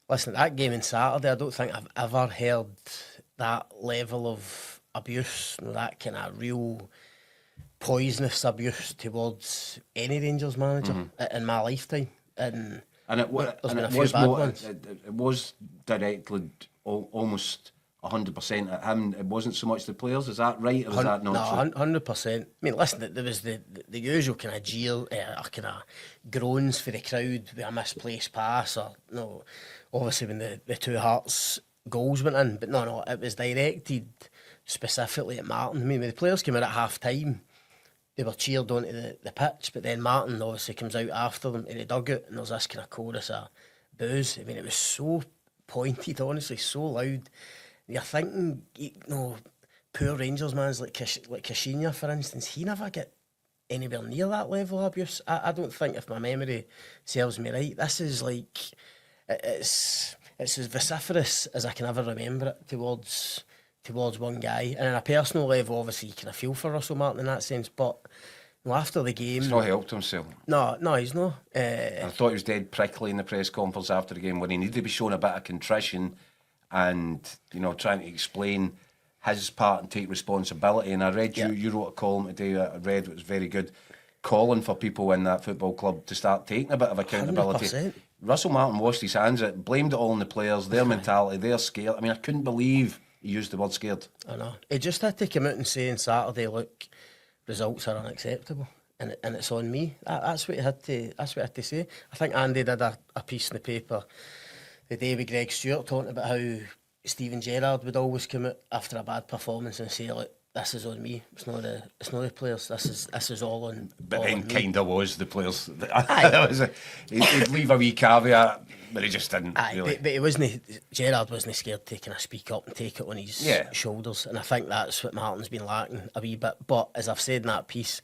Listen, that game on Saturday, I don't think I've ever heard that level of abuse, that kind of real poisonous abuse towards any Rangers manager in my lifetime. And there's been a few bad ones. It was directed almost 100% at him. It wasn't so much the players. Is that right, or is that not true? 100%. I mean, listen, there was the usual kind of jeer, or kind of groans for the crowd with a misplaced pass, or obviously when the two Hearts goals went in. But no, it was directed specifically at Martin. I mean, when the players came out at half time, they were cheered onto the pitch, but then Martin obviously comes out after them in the dugout, and there's this kind of chorus of boos. I mean, it was so pointed, honestly, so loud. You're thinking, poor Rangers mans like Kashinya, for instance, he never get anywhere near that level of abuse. I don't think, if my memory serves me right, this is like, it's as vociferous as I can ever remember it towards one guy. And on a personal level, obviously, you kind of feel for Russell Martin in that sense, but after the game... He's not helped himself. No, he's not. I thought he was dead prickly in the press conference after the game when he needed to be shown a bit of contrition and, trying to explain his part and take responsibility. And I read you wrote a column today, I read it was very good, calling for people in that football club to start taking a bit of accountability. 100%. Russell Martin washed his hands of it, blamed it all on the players, their mentality, their scare. I mean, I couldn't believe he used the word scared. I know. He just had to come out and say on Saturday, look, results are unacceptable, and it's on me. That's what he had to say. I think Andy did a piece in the paper the day with Greg Stewart talking about how Steven Gerrard would always come out after a bad performance and say, look, this is on me. It's not the players. This is all on. But all then on kind of was the players. He'd leave a wee caveat, but he just didn't. Really. But he wasn't. Gerrard wasn't scared to kind of speak up and take it on his shoulders, and I think that's what Martin's been lacking a wee bit. But as I've said in that piece,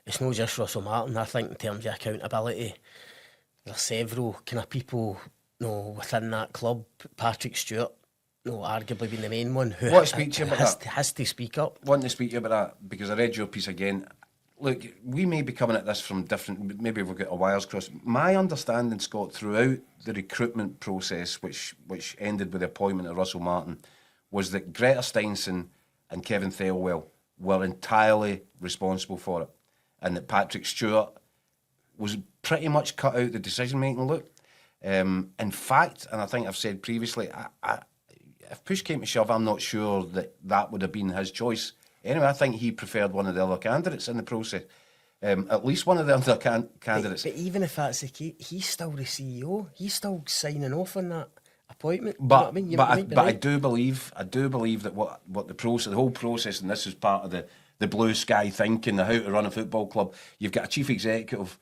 it's not just Russell Martin. I think in terms of accountability, there's several kind of people, within that club. Patrick Stewart, arguably being the main one who has to speak up. Want to speak to you about that because I read your piece again. Look, we may be coming at this from different. Maybe we've got our wires crossed. My understanding, Scott, throughout the recruitment process, which ended with the appointment of Russell Martin, was that Greta Steinson and Kevin Thelwell were entirely responsible for it, and that Patrick Stewart was pretty much cut out the decision making. Look, in fact, and I think I've said previously, if push came to shove, I'm not sure that would have been his choice. Anyway, I think he preferred one of the other candidates in the process. At least one of the other candidates. But even if that's the case, he's still the CEO. He's still signing off on that appointment. But I do believe that what the process, the whole process, and this is part of the blue sky thinking, the how to run a football club. You've got a chief executive,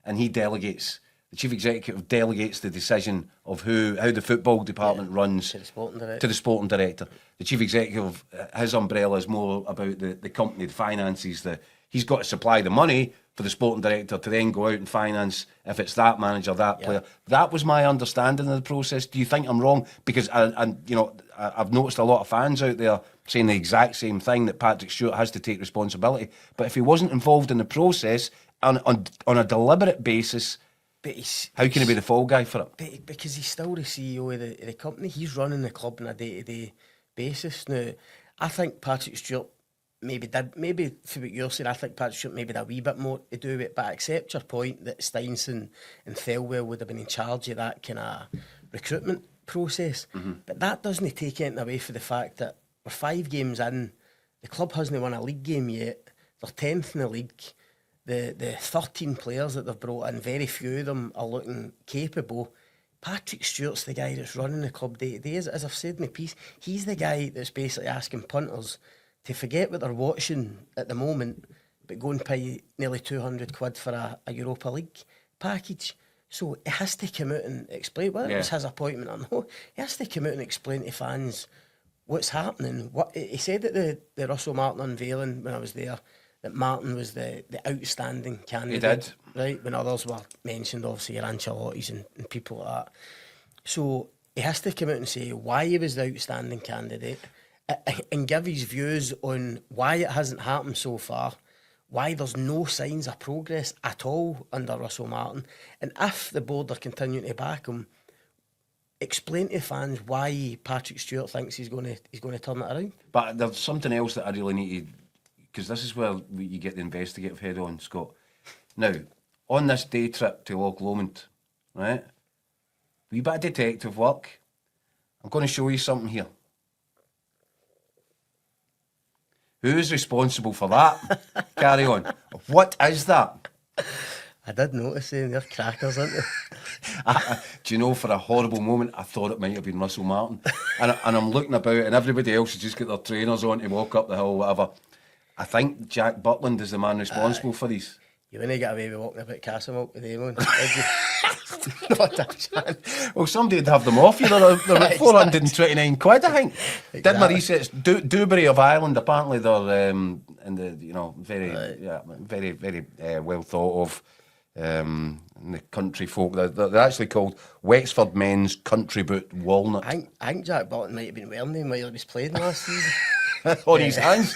and he delegates. The chief executive delegates the decision of how the football department runs to the sporting director. The chief executive, his umbrella is more about the company, the finances. He's got to supply the money for the sporting director to then go out and finance if it's that manager, that player. That was my understanding of the process. Do you think I'm wrong? Because I've noticed a lot of fans out there saying the exact same thing, that Patrick Stewart has to take responsibility. But if he wasn't involved in the process on a deliberate basis, how can he be the fall guy for it? Because he's still the CEO of the company. He's running the club on a day-to-day basis. Now, I think Patrick Stewart maybe for what you're saying, I think Patrick Stewart maybe did a wee bit more to do with it, but I accept your point that Steinson and Thelwell would have been in charge of that kind of recruitment process. Mm-hmm. But that doesn't take anything away from the fact that we're 5 games in, the club hasn't won a league game yet, they're 10th in the league. The 13 players that they've brought in, very few of them are looking capable. Patrick Stewart's the guy that's running the club day to day. As I've said in the piece, he's the guy that's basically asking punters to forget what they're watching at the moment, but go and pay nearly 200 quid for a Europa League package. So he has to come out and explain, whether it was his appointment or not, he has to come out and explain to fans what's happening. What he said at the Russell Martin unveiling when I was there, that Martin was the outstanding candidate. He did. Right, when others were mentioned, obviously your Ancelottis and people like that. So he has to come out and say why he was the outstanding candidate and give his views on why it hasn't happened so far, why there's no signs of progress at all under Russell Martin, and if the board are continuing to back him, explain to fans why Patrick Stewart thinks he's going to turn it around. But there's something else that I really need to, because this is where you get the investigative head on, Scott. Now, on this day trip to Loch Lomond, right, wee bit of detective work. I'm going to show you something here. Who's responsible for that? Carry on. What is that? I did notice they're crackers, aren't they? Do you know, for a horrible moment, I thought it might have been Russell Martin. And I'm looking about, and everybody else has just got their trainers on to walk up the hill, whatever. I think Jack Butland is the man responsible for these. You wouldn't get away with walking about Castlemilk today, man. Not a chance. Well, somebody'd have them off you. They're about 429 quid, I think. Exactly. Did my research. Dewberry of Ireland, apparently they're in the, very well thought of. In the country folk, they're actually called Wexford Men's Country Boot Walnut. I think Jack Butland might have been wearing them while he was playing last season. On his hands.